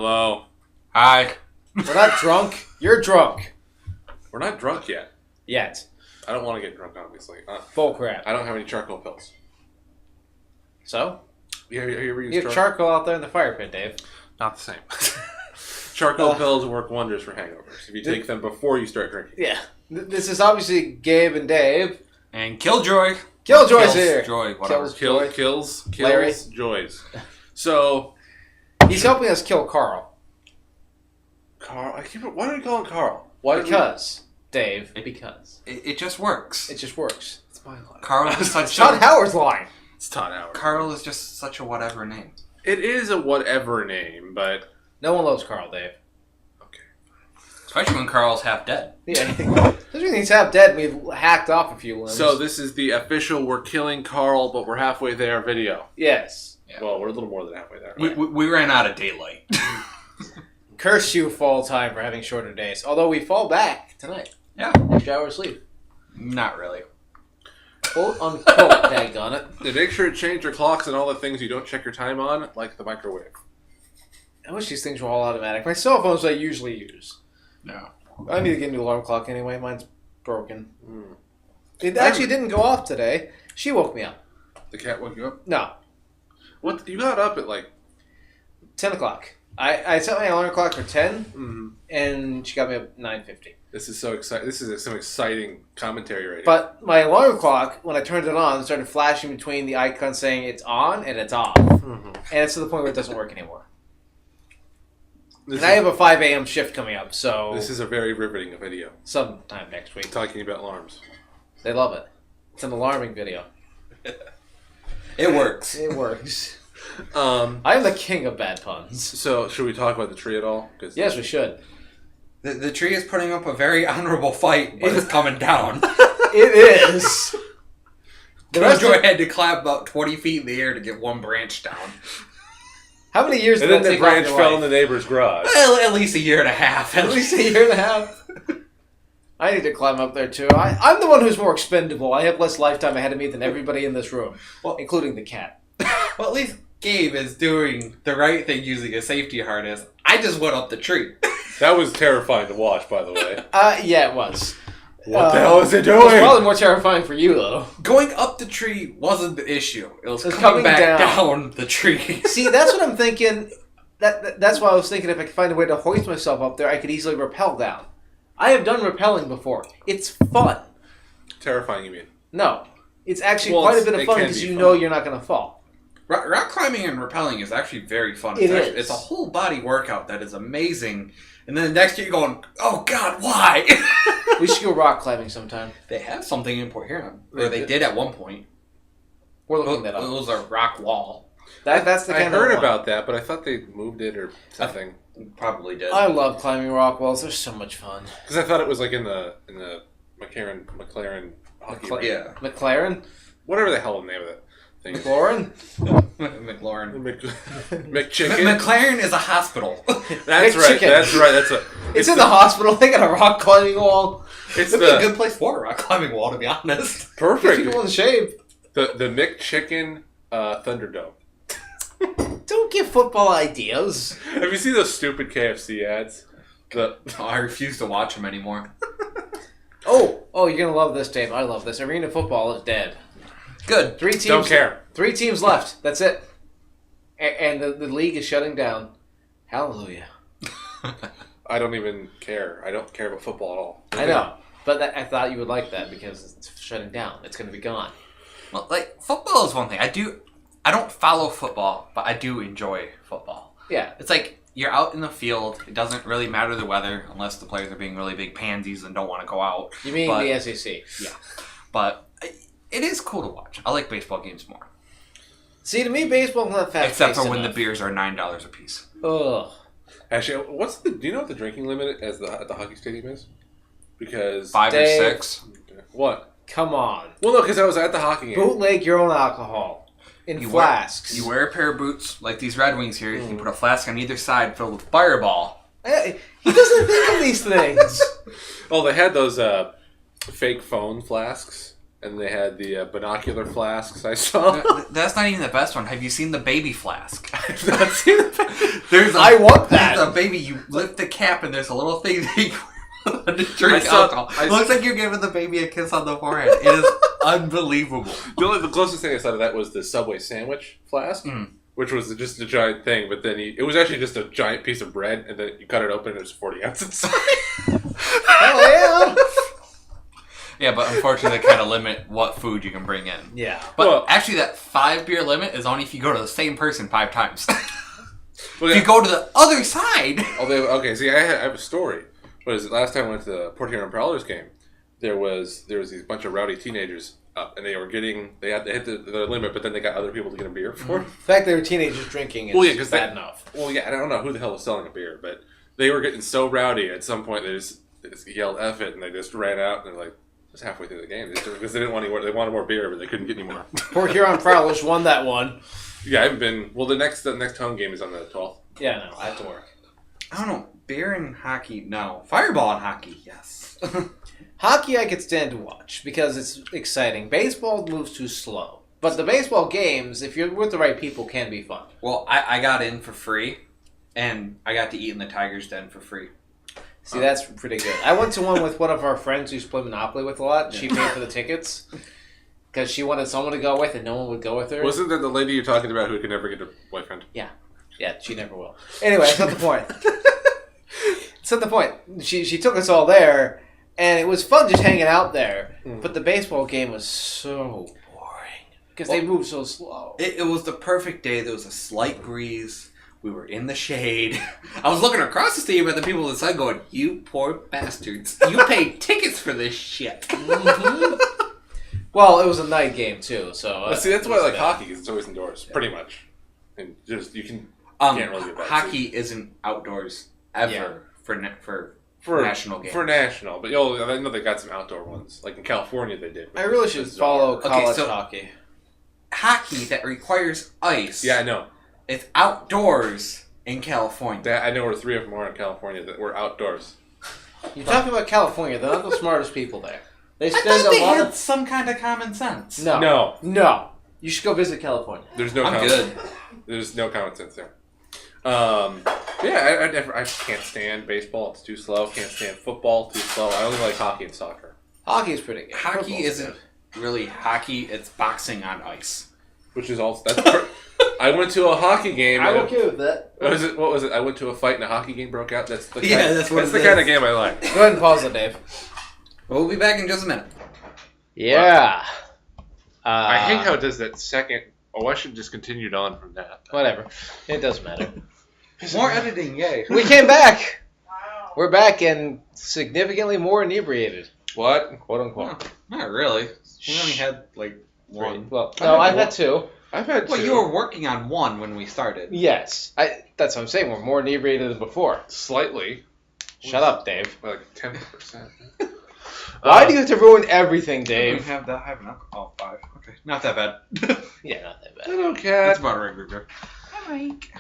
Hello. Hi. We're not drunk. You're drunk. We're not drunk yet. Yet. I don't want to get drunk, obviously. Bull crap. I don't have any charcoal pills. So? You ever used You have charcoal out there in the fire pit, Dave. Not the same. Charcoal pills work wonders for hangovers if you take them before you start drinking. Yeah. This is obviously Gabe and Dave. And KillJoy. KillJoys here. KillsJoy, whatever. KillsJoys. So... He's helping us kill Carl. Carl? Why do we call him Carl? Dave. Because. It just works. It just works. It's my line. Carl is such Todd Howard's line. It's Todd Howard. Carl is just such a whatever name. It is a whatever name, but... No one loves Carl, Dave. Okay. Especially when Carl's half dead. Yeah. Especially when he's half dead and we've hacked off a few limbs. So this is the official we're killing Carl, but we're halfway there video. Yes. Yeah. Well, we're a little more than halfway there. We ran out of daylight. Curse you, fall time, for having shorter days. Although we fall back tonight. Yeah. Extra hour of sleep. Not really. Quote unquote, daggone it. They make sure to change your clocks and all the things you don't check your time on, like the microwave. I wish these things were all automatic. My cell phones I usually use. No. I need to get a new alarm clock anyway. Mine's broken. It actually didn't go off today. She woke me up. The cat woke you up? No. What? You got up at like... 10 o'clock. I set my alarm clock for 10, and she got me up at 9:50. This is so exciting. This is some exciting commentary right here. But my alarm clock, when I turned it on, started flashing between the icons saying it's on and it's off. And it's to the point where it doesn't work anymore. I have a 5 a.m. shift coming up, so... This is a very riveting video. Sometime next week. Talking about alarms. They love it. It's an alarming video. It works. It works. I am the king of bad puns. So, should we talk about the tree at all? Yes, we should. The tree is putting up a very honorable fight, but it's coming down. It is. KillJoy had to climb about 20 feet in the air to get one branch down. How many years did and that then take the branch off your fell life? in the neighbor's garage. Well, at least a year and a half. At least a year and a half. I need to climb up there too. I'm the one who's more expendable. I have less lifetime ahead of me than everybody in this room, including the cat. Well, at least Gabe is doing the right thing using a safety harness. I just went up the tree. That was terrifying to watch, by the way. Yeah, it was. What the hell is it doing? It was probably more terrifying for you, though. Going up the tree wasn't the issue. It was coming coming back down the tree. See, that's what I'm thinking. That's why I was thinking if I could find a way to hoist myself up there, I could easily rappel down. I have done rappelling before. It's fun. Terrifying, you mean? No. It's actually quite a bit of fun because you know you're not going to fall. Rock climbing and rappelling is actually very fun. It's a whole body workout that is amazing. And then the next year you're going, oh God, why? We should go rock climbing sometime. They have something in Port Huron. Or they did at one point. We're looking that up. It was a rock wall. That's the kind I heard about that, but I thought they moved it or something. Probably did. I love climbing rock walls. They're so much fun. Because I thought it was like in the McLaren hockey rink. Yeah. McLaren? Whatever the hell the name of that thing is. McLaurin? McLaurin. McChicken? McLaren is a hospital. That's right. That's right. It's in the hospital. They got a rock climbing wall. It'd be a good place for a rock climbing wall, to be honest. Perfect. Get people in shape. The McChicken Thunderdome. Don't give football ideas. Have you seen those stupid KFC ads? I refuse to watch them anymore. Oh, you're gonna love this, Dave. I love this. Arena football is dead. Good. 3 teams. Don't care. 3 teams left. That's it. And the league is shutting down. Hallelujah. I don't even care. I don't care about football at all. I know, but I thought you would like that because it's shutting down. It's gonna be gone. Well, like football is one thing. I don't follow football, but I do enjoy football. Yeah. It's like you're out in the field. It doesn't really matter the weather unless the players are being really big pansies and don't want to go out. You mean the SEC? Yeah. But it is cool to watch. I like baseball games more. See, to me, baseball's not fast. Except for when the beers are $9 a piece. Ugh. Actually, do you know what the drinking limit at the hockey stadium is? Because 5 or 6. What? Come on. Well, no, because I was at the hockey game. Bootleg your own alcohol. In flasks. You wear a pair of boots like these Red Wings here. You can put a flask on either side filled with Fireball. He doesn't think of these things. Oh, they had those fake phone flasks and they had the binocular flasks I saw. That's not even the best one. Have you seen the baby flask? I've not seen it. I want that. There's a baby, you lift the cap and there's a little thing that you to drink alcohol. It looks like you're giving the baby a kiss on the forehead. It is unbelievable. The closest thing I saw to that was the Subway sandwich flask, which was just a giant thing, but then it was actually just a giant piece of bread, and then you cut it open and there's 40 ounces. Hell yeah! Yeah, but unfortunately they kind of limit what food you can bring in. Yeah. But actually that 5 beer limit is only if you go to the same person 5 times. Well, if you go to the other side... Okay, see, I have a story. What is it? Last time I went to the Port Huron Prowlers game, there was these bunch of rowdy teenagers up, and they hit the limit, but then they got other people to get a beer for it. The fact they were teenagers drinking is bad enough. Well, yeah, I don't know who the hell was selling a beer, but they were getting so rowdy at some point they just yelled "F it," and they just ran out, and they're like, just halfway through the game, because they didn't want any more. They wanted more beer, but they couldn't get any more. Port Huron Prowlers won that one. Yeah, I haven't been. Well, the next home game is on the 12th. Yeah, no, I have to work. I don't know. Beer and hockey, no. Fireball and hockey, yes. Hockey I could stand to watch because it's exciting. Baseball moves too slow. But the baseball games, if you're with the right people, can be fun. Well, I got in for free, and I got to eat in the Tiger's Den for free. See, that's pretty good. I went to one with one of our friends who used to play Monopoly with a lot. She paid for the tickets because she wanted someone to go with, and no one would go with her. Wasn't that the lady you're talking about who could never get a boyfriend? Yeah, she never will. Anyway, that's not the point. That's not the point. She took us all there, and it was fun just hanging out there. But the baseball game was so boring because they moved so slow. It was the perfect day. There was a slight breeze. We were in the shade. I was looking across the stadium at the people on the side going, "You poor bastards. You paid tickets for this shit." Well, it was a night game, too. So see, that's why I like hockey, because it's always indoors, pretty much. And just, you can't really get back. Hockey isn't outdoors ever for national games. For national, but I know they got some outdoor ones. Like in California, they did. I really should follow college hockey. Hockey that requires ice. Yeah, I know. It's outdoors in California. I know where 3 of them are in California that were outdoors. You're talking about California. They're not the smartest people there. They I thought they had some kind of common sense. No. You should go visit California. There's no. There's no common sense there. I can't stand baseball. It's too slow. Can't stand football. Too slow. I only like hockey and soccer. Hockey is pretty good. Hockey isn't really hockey. It's boxing on ice. Which is also I went to a hockey game. I'm okay with that. What was it? I went to a fight and a hockey game broke out. That's the kind of game I like. Go ahead and pause it, Dave. We'll be back in just a minute. Yeah. I hate how it does that second. Oh, I should just continued on from that. Whatever. It doesn't matter. More editing, yay. We came back. Wow. We're back and significantly more inebriated. What? Quote unquote. Not really. We only had one. Well, no, I've had 2. I've had 2. Well, you were working on 1 when we started. Yes. That's what I'm saying. We're more inebriated than before. Slightly. Shut up, Dave. Like 10%. Why do you have to ruin everything, Dave? We have that. I have an alcohol. 5. Okay. Not that bad. Yeah, not that bad. Hello, cat. That's about a regular beer. Hi, Mike.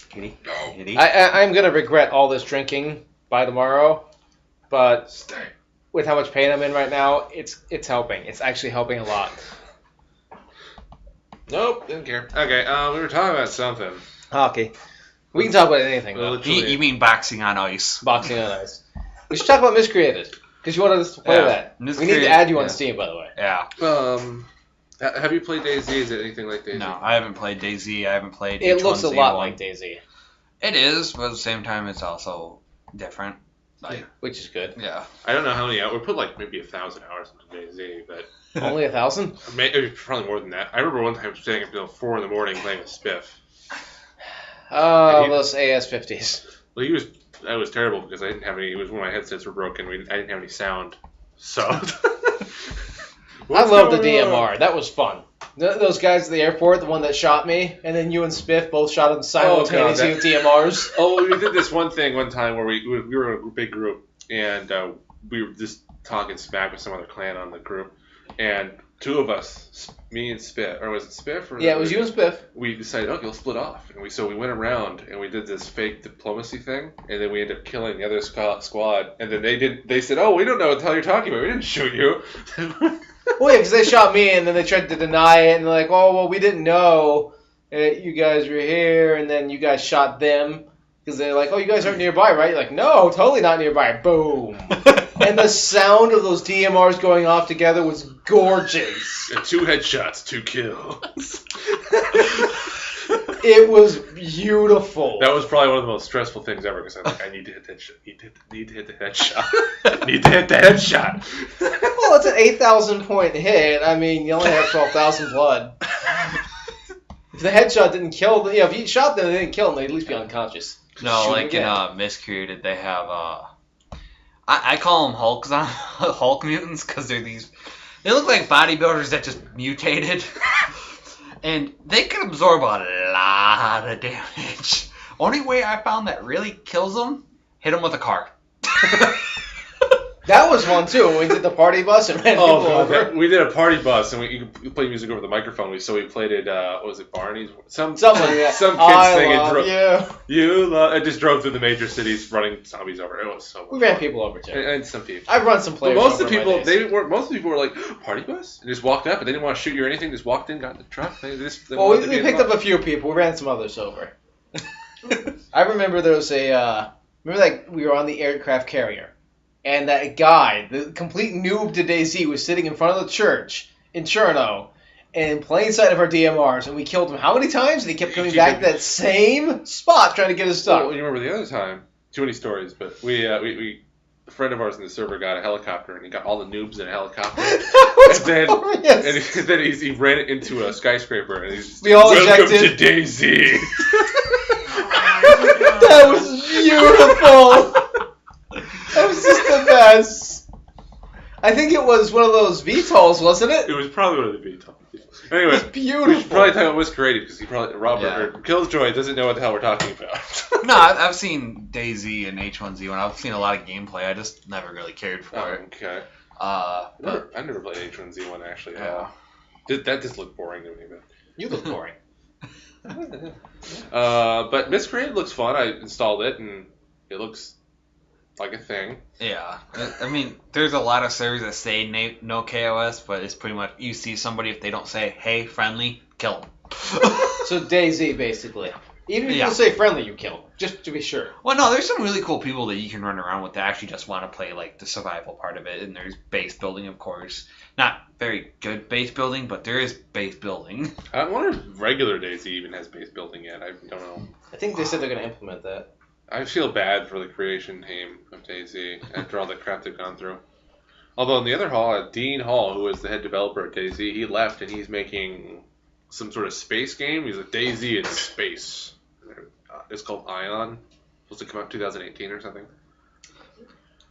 Kitty. No. Kitty. I'm going to regret all this drinking by tomorrow, but with how much pain I'm in right now, it's helping. It's actually helping a lot. Nope, didn't care. Okay, we were talking about something. Hockey. We can talk about anything, though. You mean boxing on ice. Boxing on ice. We should talk about Miscreated, because you wanted us to play that. We need to add you on Steam, by the way. Yeah. Have you played DayZ? Is it anything like DayZ? No, I haven't played DayZ. I haven't played It H1Z1. looks a lot like DayZ. It is, but at the same time, it's also different. Which is good. Yeah. I don't know how many hours. We put maybe 1,000 hours into DayZ, but... Only 1,000? Maybe probably more than that. I remember one time staying up until 4 in the morning playing with Spiff. Oh, those AS50s. Well, I was terrible because I didn't have any. It was when my headsets were broken. I didn't have any sound. So. I love the DMR. That was fun. Those guys at the airport, the one that shot me, and then you and Spiff both shot him simultaneously with DMRs. Oh, we did this one time where we were in a big group, and we were just talking smack with some other clan on the group. and two of us, me and Spiff, or was it Spiff? Or Yeah, it was you and Spiff. We decided, okay, we'll split off, and we went around and we did this fake diplomacy thing, and then we ended up killing the other squad, and then they said, oh, we don't know what the hell you're talking about. We didn't shoot you. Well, yeah, because they shot me, and then they tried to deny it, and they're like, oh, well, we didn't know you guys were here, and then you guys shot them, because they're like, oh, you guys aren't nearby, right? You're like, no, totally not nearby. Boom. And the sound of those DMRs going off together was gorgeous. 2 headshots, 2 kills. It was beautiful. That was probably one of the most stressful things ever, because I'm like, I need to hit that shot. Need to hit the headshot. Need to hit the headshot. Well, it's an 8,000 point hit. I mean, you only have 12,000 blood. If the headshot didn't kill them, if you shot them and they didn't kill them, they'd at least be unconscious. No, Shoot like again. in Miscreated, they have I call them Hulk mutants because they look like bodybuilders that just mutated, and they can absorb a lot of damage. Only way I found that really kills them, hit them with a car. That was one too. When we did the party bus and ran people over. We did a party bus, and you could play music over the microphone. We played it. What was it, Barney's? Some kids singing. I just drove through the major cities, running zombies over. It was so much We ran fun. people over too. And some people. I've run some But players. most of over the people, in my days. most of the people were like, party bus, and just walked up, and they didn't want to shoot you or anything. Just walked in, got in the truck. They Well, wanted to we be picked up involved. a few people. We ran some others over. I remember there was we were on the aircraft carrier, and that guy, the complete noob to DayZ, was sitting in front of the church in Cherno, in plain sight of our DMRs, and we killed him how many times? And he kept coming back to that same spot trying to get us stuck. Well, you remember the other time? Too many stories, but we a friend of ours in the server got a helicopter, and he got all the noobs in a helicopter. That was glorious. And then he ran into a skyscraper, and he's just, We all welcome ejected. to DayZ. That was beautiful. That was just the best. I think it was one of those VTOLs, wasn't it? It was probably one of the VTOL. Anyway, It was beautiful. we should probably talk about what's created, because Robert Yeah. or KillsJoy doesn't know what the hell we're talking about. No, I've seen DayZ and H1Z1. I've seen a lot of gameplay. I just never really cared for it. Okay. But I never played H1Z1 actually at Yeah. all. That just looked boring to me, but. You look boring. But Miscreated looks fun. I installed it, and it looks like a thing. yeah, I mean, there's a lot of servers that say no KOS, but it's pretty much you see somebody, if they don't say hey friendly, kill them. So DayZ, basically. Even if Yeah. you say friendly, you kill. Just to be sure. Well, no, there's some really cool people that you can run around with that actually just want to play like the survival part of it, and there's base building, of course. Not very good base building, but there is base building. I wonder if regular DayZ even has base building yet. I don't know. I think they said they're going to implement that. I feel bad for the creation team of DayZ after all the crap they've gone through. Although in the other hall, Dean Hall, who was the head developer at DayZ, he left and he's making some sort of space game. He's like, DayZ in space. It's called Ion. Supposed to come out in 2018 or something.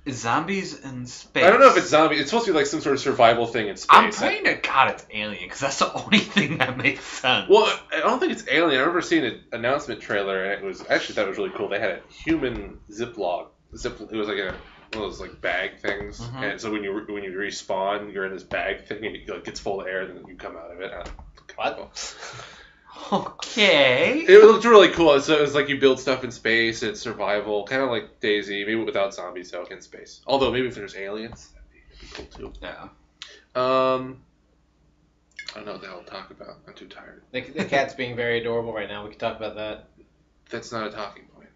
Is zombies in space? I don't know if it's zombie. It's supposed to be like some sort of survival thing in space. I'm praying to God it's alien, because that's the only thing that makes sense. Well, I don't think it's alien. I remember seeing an announcement trailer, and it was actually thought it was really cool. They had a human Ziploc. It was like one of those like bag things, Mhm. and so when you respawn, you're in this bag thing, and it like, gets full of air, and then you come out of it. What? Okay. It looked really cool. So it was like you build stuff in space. It's survival, kind of like DayZ, maybe without zombies, though, in space. Although maybe if there's aliens, that'd be cool too. Yeah. I don't know what the hell to talk about. I'm too tired. The cat's being very adorable right now. We can talk about that. That's not a talking point.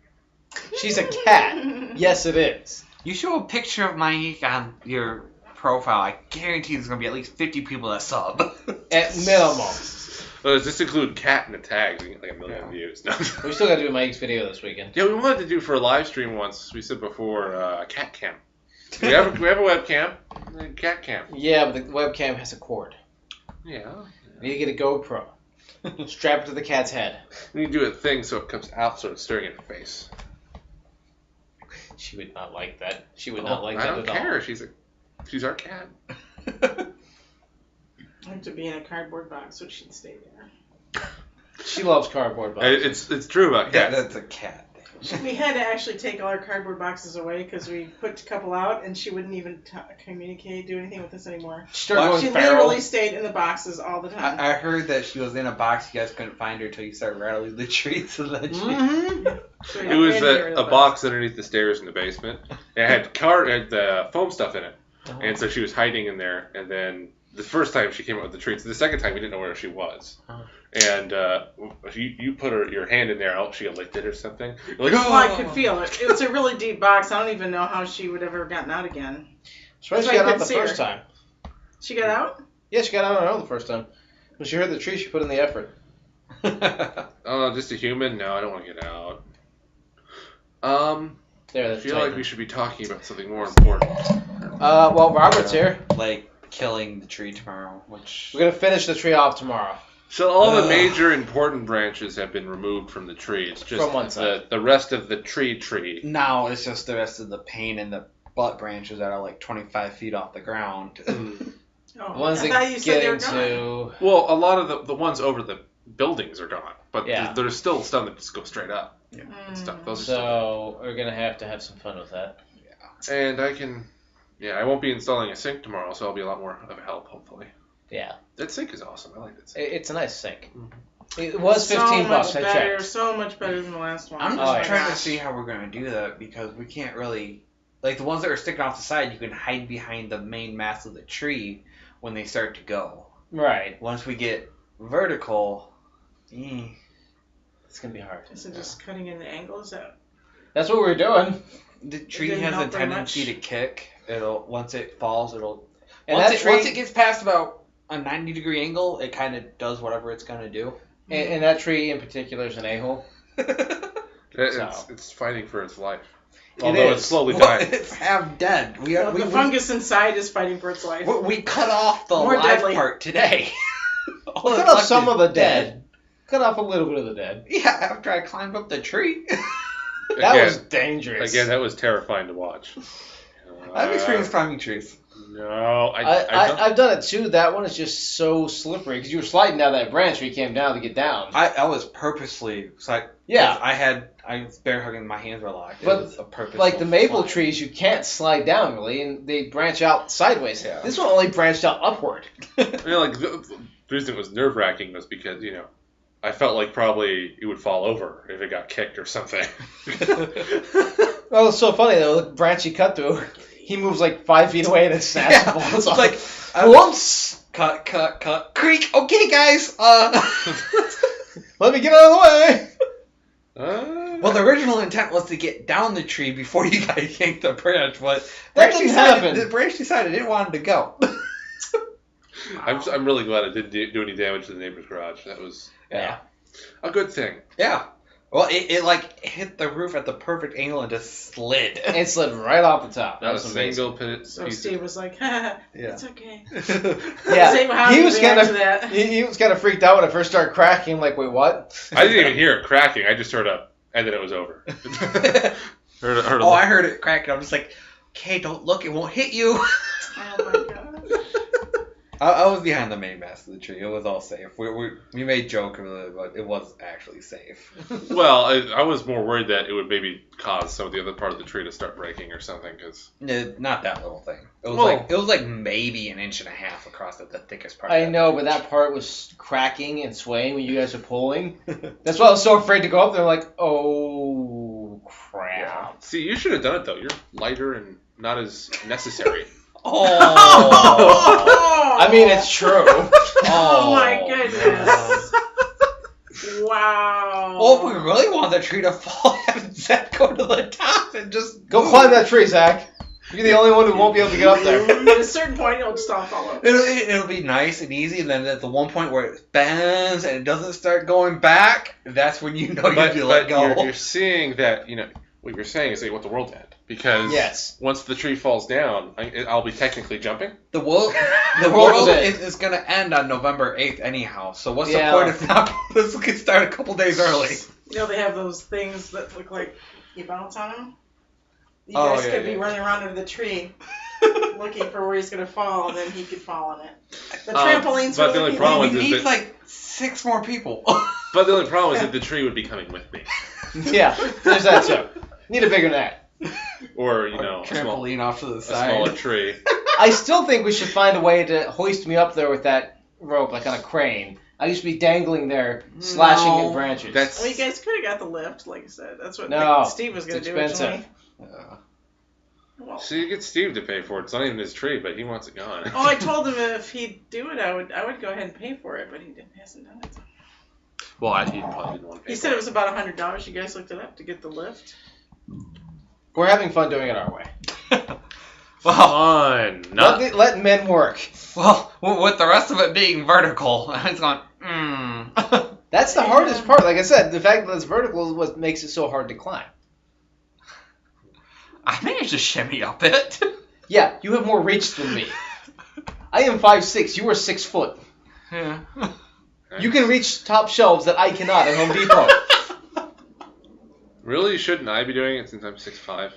She's a cat. Yes, it is. You show a picture of Mike on your profile, I guarantee there's going to be at least 50 people that sub. At minimum. Does this include cat in the tags? We get like 1 million views. No. We still got to do Mike's video this weekend. Yeah, we wanted to do for a live stream once. We said before, cat cam. Do we have a webcam? Cat cam. Yeah, but the webcam has a cord. Yeah. You need to get a GoPro. Strap it to the cat's head. We need to do a thing so it comes out so it's staring at her face. She would not like that. She would not like I that don't at care. all. She's our cat. I have to be in a cardboard box so she'd stay there. She loves cardboard boxes. It's true about cats. That's a cat. We had to actually take all our cardboard boxes away because we put a couple out, and she wouldn't even communicate, do anything with us anymore. She started She going feral. literally stayed in the boxes all the time. I heard that she was in a box. You guys couldn't find her until you started rattling the trees, and then she. So It was a a box underneath the stairs in the basement. It had foam stuff in it, and so she was hiding in there. And then the first time she came out with the treats. The second time we didn't know where she was. And you put your hand in there, she licked it or something. You're like, Well, I could feel it. It was a really deep box. I don't even know how she would ever have gotten out again. She got out the first time. She got out? Yeah, she got out on her own the first time. When she heard the tree, she put in the effort. Oh, just a human? No, I don't want to get out. There, I feel like we should be talking about something more important. Well, Robert's here. Like killing the tree tomorrow, which. We're gonna finish the tree off tomorrow. So all the major important branches have been removed from the tree. It's just From one side. the rest of the tree. Now it's just the rest of the pain and the butt branches that are like 25 feet off the ground. Oh, The ones I that thought you said get they were gone. into. Well, a lot of the ones over the buildings are gone, but Yeah. there's still some that just go straight up. And stuff. Those are still So we're gonna have to have some fun with that. And I won't be installing a sink tomorrow, so I'll be a lot more of a help, hopefully. Yeah, That sink is awesome. I like that sink. it's a nice sink. It was $15. So I much better, checked. so much better than the last one. I'm Oh just my trying to gosh. see how we're going to do that because we can't really. Like the ones that are sticking off the side, you can hide behind the main mass of the tree when they start to go. Right. Once we get vertical, It's gonna be hard. Is it just cutting in the angles? That's what we're doing. the tree didn't has a help very tendency much. to kick. Once it falls, it'll. And once that once tree, it gets past about a 90-degree angle, it kind of does whatever it's going to do. and that tree in particular is an a-hole. It's fighting for its life. It Although is. it's slowly Well, dying. it's half dead. Well, the fungus inside is fighting for its life. We cut off the More live deadly. part today. All Cut that's off left some is of the dead. Cut off a little bit of the dead. Yeah, after I climbed up the tree. That was dangerous. Again, that was terrifying to watch. I've experienced climbing trees. No, I've done it too. That one is just so slippery because you were sliding down that branch where you came down to get down. I was purposely. Yeah. I was bear hugging, my hands were locked. But, it was a purposeful Like the maple slide. trees, you can't slide down really, and they branch out sideways. Yeah. This one only branched out upward. the reason it was nerve wracking was because I felt like probably it would fall over if it got kicked or something. Well, it's so funny though. The branch he cut through, he moves like 5 feet away and it snaps and falls It's off. like whoops! cut, creak. Okay, guys. Let me get out of the way. Well, the original intent was to get down the tree before you guys yanked the branch, but That didn't happen. The branch decided it wanted to go. I'm really glad it didn't do any damage to the neighbor's garage. That was Yeah. a good thing. Yeah. Well, it like hit the roof at the perfect angle and just slid. It slid right off the top. That Not a was amazing. single piece. So Steve was like, haha, Yeah. it's okay. Yeah, Same how he you was react kind to that. of he was kind of freaked out when it first started cracking. Like, wait, what? I didn't even hear it cracking. I just heard and then it was over. heard a I heard it crack, and I'm just like, okay, don't look, it won't hit you. Oh my god. I was behind the main mast of the tree. It was all safe. We made joke of it, but it was actually safe. Well, I was more worried that it would maybe cause some of the other part of the tree to start breaking or something. Cause Not that little thing. It was Well- like maybe 1.5 inches across the thickest part. I of know, but that part was cracking and swaying when you guys were pulling. That's why I was so afraid to go up there. Like, oh crap! see, you should have done it though. You're lighter and not as necessary. Oh. I mean, it's true. Oh my goodness. Wow. Well, if we really want the tree to fall, have Zach go to the top and just Go climb that tree, Zach. You're the only one who won't be able to get up there. At a certain point, it'll just all fall over. It'll be nice and easy, and then at the one point where it bends and it doesn't start going back, that's when you know you But, need to let go. you're seeing that what you're saying is that you want the world to end because Yes. once the tree falls down, I'll be technically jumping. The world world is is going to end on November 8th anyhow, so what's Yeah. the point if not? This could start a couple days early. They have those things that look like you bounce on them. You Oh, guys yeah, could be yeah. running around under the tree looking for where he's going to fall, and then he could fall on it. The trampolines but for the only looking problem We is need that- like 6 more people. But the only problem is that the tree would be coming with me. Yeah, there's that too. Need a bigger net. Or, you know, a Trampoline off to the smaller side. tree. I still think we should find a way to hoist me up there with that rope, like on a crane. I used to be dangling there, slashing at branches. That's Well, you guys could have got the lift, like I said. That's what No, Steve was going it's to do expensive. originally. Well, So you get Steve to pay for it. It's not even his tree, but he wants it gone. oh, I told him if he'd do it, I would go ahead and pay for it, but he hasn't done it. Well, he probably didn't want to pay He for said it. it was about $100. You guys looked it up to get the lift. We're having fun doing it our way. Well, Fun. Not Let men work. well, with the rest of it being vertical, it's gone. That's the hardest part. Like I said, the fact that it's vertical is what makes it so hard to climb. I managed to shimmy up it. Yeah, you have more reach than me. I am 5'6". You are 6 foot. Yeah. You can reach top shelves that I cannot at Home Depot. Really, shouldn't I be doing it since I'm 6'5"?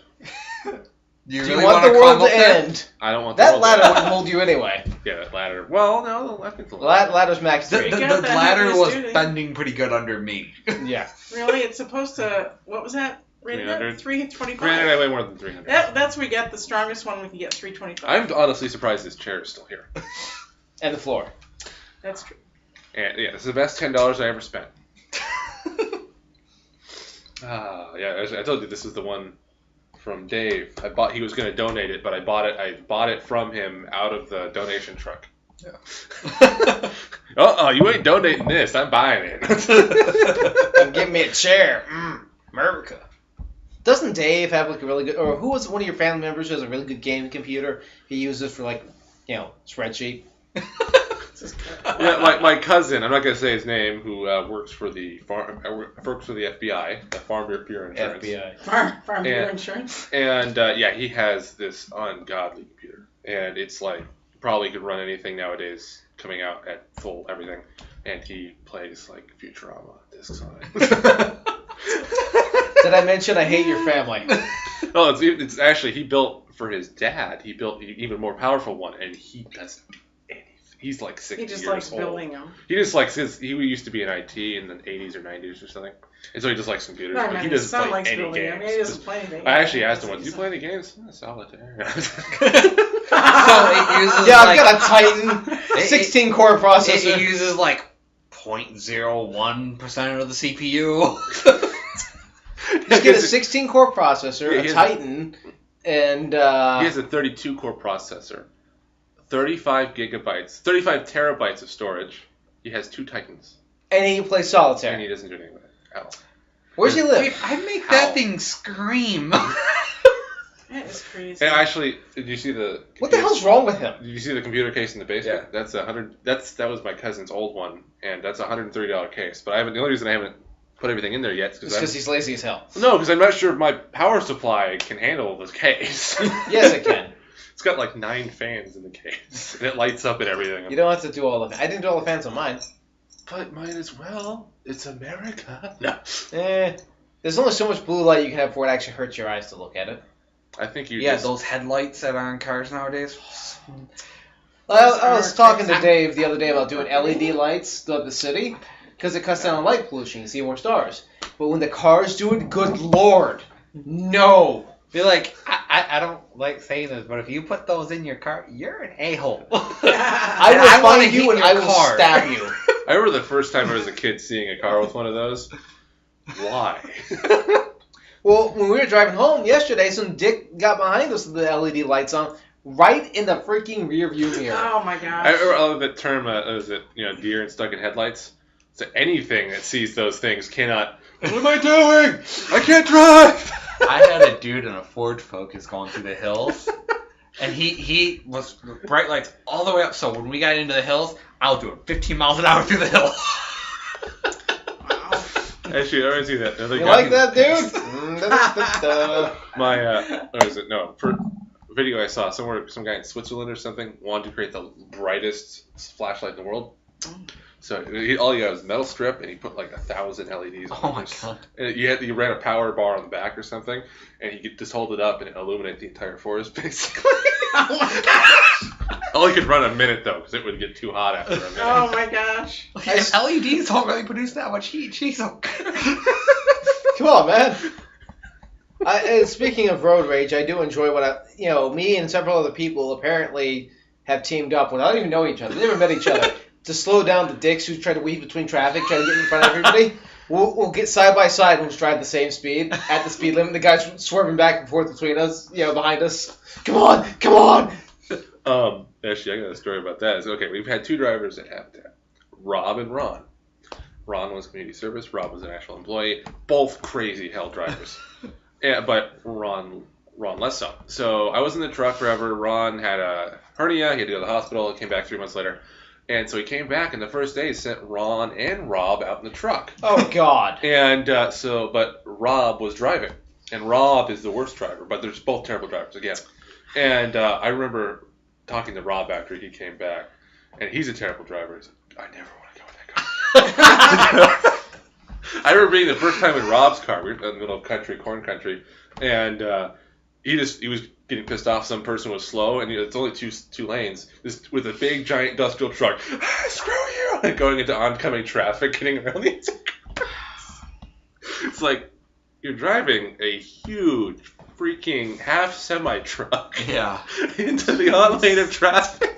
Do you Do really you want wanna the world climb to up there? end? I don't want the That world ladder to- wouldn't hold you anyway. Yeah, that ladder. Well, no, I think the Ladder's max The, 3. the, You the got that ladder heavy was student. bending pretty good under me. Yeah. Really? It's supposed to, what was that? Rated at 300. 325. Granted, I weigh more than 300. That's we get the strongest one. We can get 325. I'm honestly surprised this chair is still here. And the floor. That's true. And yeah, this is the best $10 I ever spent. Yeah, I told you this is the one from Dave. He was going to donate it, but I bought it from him out of the donation truck. Yeah. You ain't donating this. I'm buying it. And give me a chair. America. Doesn't Dave have like a really good, or who was one of your family members who has a really good gaming computer? He uses for like, spreadsheet. Yeah, my cousin. I'm not going to say his name. Who works for the works for the FBI, the Farm Bureau Insurance. FBI. Farm Bureau And- Insurance. And yeah, he has this ungodly computer, and it's like probably could run anything nowadays coming out at full everything, and he plays like Futurama discs on it. Did I mention I hate your family? Oh, it's actually he built for his dad. He built an even more powerful one, and he doesn't anything. He's like 60 He just years likes old. building them. He just likes he used to be in IT in the 80s or 90s or something, and so he just likes computers. No, but man, he his doesn't son play likes any building games. them. He doesn't play anything. I actually asked him once, "Do you play any games?" Solitaire. So it uses Yeah, like, I've got a Titan 16 core processor. it uses like 0.01% of the CPU. Just get a 16 core processor, Yeah, a he has Titan, and He has a 32 core processor, 35 terabytes of storage. He has 2 Titans, and he plays and solitaire. he doesn't do anything with it at all. Where's he live? Dude, I make How? that thing scream. That is crazy. And actually, did you see the? What the hell's wrong with him? Did you see the computer case in the basement? Yeah. That's that was my cousin's old one, and that's a $130 case. But I haven't. The only reason I haven't put everything in there yet is It's because he's lazy as hell. because I'm not sure if my power supply can handle this case. Yes, it can. It's got like 9 fans in the case, and it lights up and everything. You don't have to do all of it. I didn't do all the fans on mine. But might as well. It's America. No. There's only so much blue light you can have before it actually hurts your eyes to look at it. I think you Yeah, just... those headlights that are on cars nowadays. I was talking to Dave the other day about doing LED lights throughout the city because it cuts down on light pollution. You see more stars. But when the cars do it, good lord, no. Be like, I don't like saying this, but if you put those in your car, you're an a-hole. I And will I wanna find you hit and your I will car. stab you. I remember the first time I was a kid seeing a car with one of those. Why? Well, when we were driving home yesterday, some dick got behind us with the LED lights on, right in the freaking rear view mirror. Oh my I gosh. remember the term, is it, deer and stuck in headlights? So anything that sees those things cannot... What am I doing? I can't drive! I had a dude in a Ford Focus going through the hills, and he was bright lights all the way up. So when we got into the hills, I was doing 15 miles an hour through the hill. Actually, I always see that. You like that, dude? My, what is it? No, for a video I saw somewhere, some guy in Switzerland or something wanted to create the brightest flashlight in the world. So all you got was a metal strip, and he put like 1,000 LEDs on Oh my it. god. And you ran a power bar on the back or something, and he could just hold it up and it illuminate the entire forest, basically. Oh my gosh. Only could run a minute, though, because it would get too hot after a minute. Oh my gosh. LEDs don't really produce that much heat. Jeez, oh Come on, man. Speaking of road rage, I do enjoy me and several other people apparently have teamed up without even knowing each other. They never met each other to slow down the dicks who try to weave between traffic, try to get in front of everybody. We'll get side by side and we'll drive the same speed at the speed limit. The guy's swerving back and forth between us, behind us. Come on. Actually, I got a story about that. Okay, we've had two drivers that have that. Rob and Ron. Ron was community service. Rob was an actual employee. Both crazy hell drivers. Yeah, but Ron less so. So I was in the truck forever. Ron had a hernia. He had to go to the hospital. He came back 3 months later. And so he came back, and the first day he sent Ron and Rob out in the truck. Oh, God. And but Rob was driving. And Rob is the worst driver, but they're just both terrible drivers again. And I remember talking to Rob after he came back, and he's a terrible driver. He's like, I never want to go in that car. I remember being the first time in Rob's car. We were in the middle of corn country, and he was getting pissed off. Some person was slow, and it's only two lanes. Just with a big giant industrial truck, screw you, and going into oncoming traffic, getting around these cars. It's like you're driving a huge freaking half semi truck, into the on lane of traffic.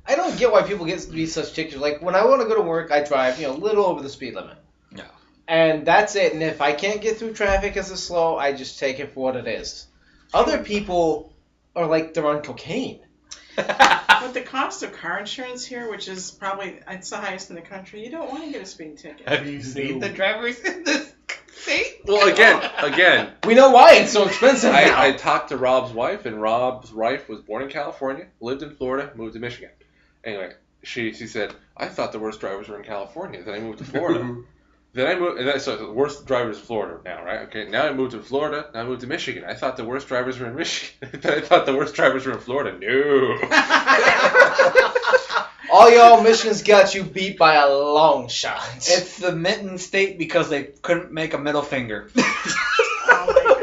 I don't get why people get to be such dictators. Like, when I want to go to work, I drive, a little over the speed limit. Yeah. And that's it. And if I can't get through traffic as a slow, I just take it for what it is. Other people are like they're on cocaine. But the cost of car insurance here, which is probably it's the highest in the country, you don't want to get a speeding ticket. Have you seen the drivers in this state? Well, again, we know why it's so expensive now. I talked to Rob's wife, and Rob's wife was born in California, lived in Florida, moved to Michigan. Anyway, she said, I thought the worst drivers were in California. Then I moved to Florida. So the worst drivers in Florida now, right? Okay, now I moved to Florida. Now I moved to Michigan. I thought the worst drivers were in Michigan. Then I thought the worst drivers were in Florida. No. All y'all Michigan's got you beat by a long shot. It's the mitten state because they couldn't make a middle finger.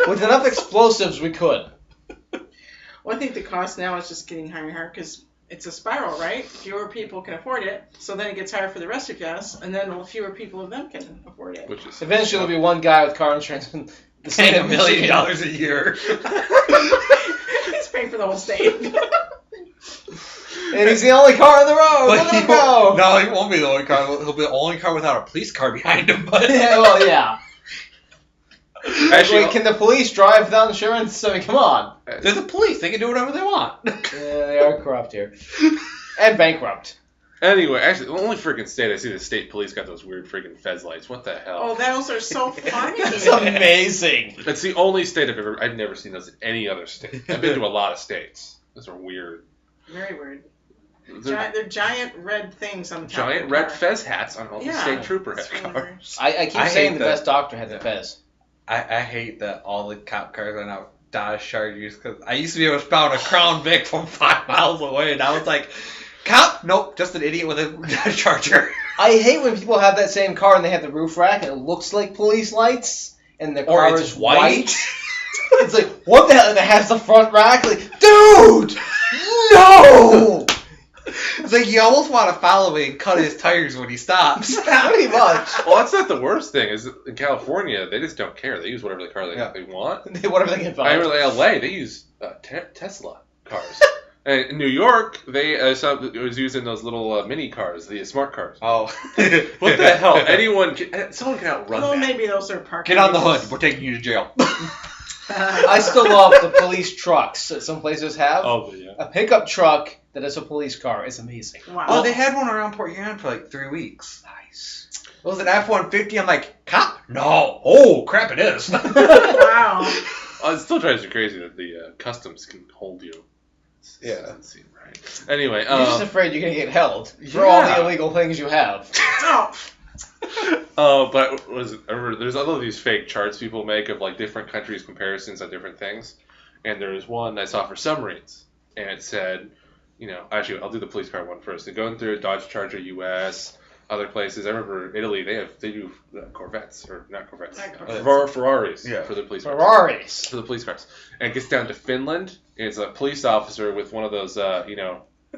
With enough explosives, we could. Well, I think the cost now is just getting higher and higher because it's a spiral, right? Fewer people can afford it, so then it gets higher for the rest of us, and then fewer people of them can afford it. Eventually, there'll be one guy with car insurance in the state Paying of $1 million Michigan. a year. He's paying for the whole state. And he's the only car on the road. Look at him go. No, he won't be the only car. He'll be the only car without a police car behind him. But yeah. Actually, Wait, can the police drive without insurance? I mean, come on. they're the police. They can do whatever they want. They are corrupt here. And bankrupt. Anyway, actually, the only freaking state I see the state police got those weird freaking Fez lights. What the hell? Oh, those are so funny. That's amazing. That's the only state I've never seen those in any other state. I've been to a lot of states. Those are weird. Very weird. They're giant red things on the top Giant of the red car. Fez hats on all the state trooper It's really cars. I keep I saying hate the that. best doctor had the Fez. I hate that all the cop cars are now Dodge Chargers because I used to be able to spot a Crown Vic from 5 miles away, and I was like, cop? Nope, just an idiot with a Dodge Charger. I hate when people have that same car and they have the roof rack and it looks like police lights and the car Or it's is white. It's like, what the hell? And it has the front rack. Like, dude! No! It's like you almost want to follow me and cut his tires when he stops. Pretty much. Well, that's not the worst thing. Is in California, they just don't care. They use whatever the car they want. Whatever they can I find. remember in LA, they use Tesla cars. And in New York, they it was using those little mini cars, the smart cars. Oh. What the hell? Someone can outrun Well, that. maybe those are parking. Get on the meters. hood. We're taking you to jail. I still love the police trucks that some places have. Oh, yeah. A pickup truck that is a police car is amazing. Wow. Oh, they had one around Port Huron for like 3 weeks. Nice. It was an F-150. I'm like, cop? No. Oh, crap, it is. Wow. It still drives you crazy that the customs can hold you. Yeah. Doesn't seem right. Anyway, You're just afraid you're going to get held for all the illegal things you have. Oh. but I remember there's all of these fake charts people make of like different countries' comparisons on different things, and there was one I saw for submarines, and it said, actually I'll do the police car one first. They're going through Dodge Charger US, other places. I remember Italy. They do Corvettes or not Corvettes, Ferraris for the police cars. Ferraris. For the police cars, and it gets down to Finland. It's a police officer with one of those one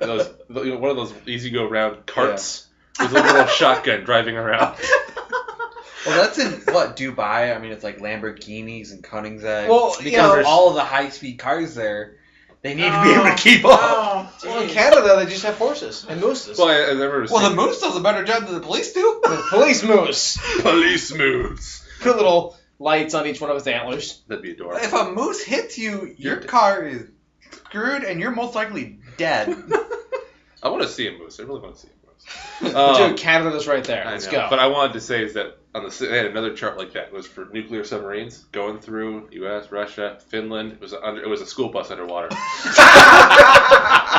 of those easy go round carts with a little shotgun driving around. Well, that's in what Dubai. I mean, it's like Lamborghinis and Koenigseggs. Well, because you know, there's all of the high-speed cars there. They need to be able to keep up. Oh, Well, in geez. Canada, they just have horses and mooses. Well, I never Well, the seen moose does a better job than the police do. The police moose. police moves. Put little lights on each one of its antlers. That'd be adorable. If a moose hits you, your You're dead. car is screwed, and you're most likely dead. I want to see a moose. I really want to see a moose. Dude, Canada's right there. I Let's know. go. But I wanted to say is that they had another chart like that. It was for nuclear submarines going through U.S., Russia, Finland. It was a school bus underwater.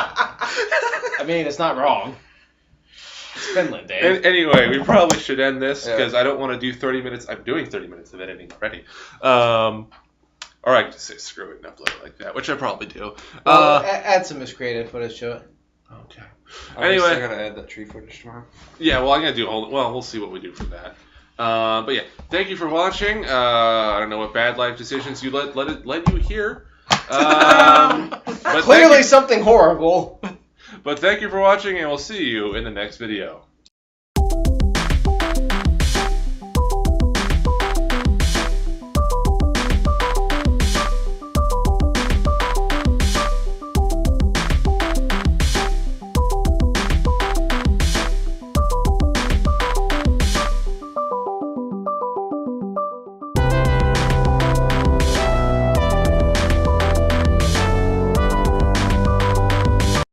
I mean, it's not wrong. It's Finland, Dave. And anyway, we probably should end this Yeah. because I don't want to do 30 minutes. I'm doing 30 minutes of editing already. Or I could just say screw it and upload it like that, which I probably do. Well, add some miscreative footage to it. Okay. I Anyway. gotta add that tree footage tomorrow. Yeah, well, I'm going to do we'll see what we do for that. But yeah, thank you for watching. I don't know what bad life decisions you led you here. But Clearly something horrible. But thank you for watching, and we'll see you in the next video.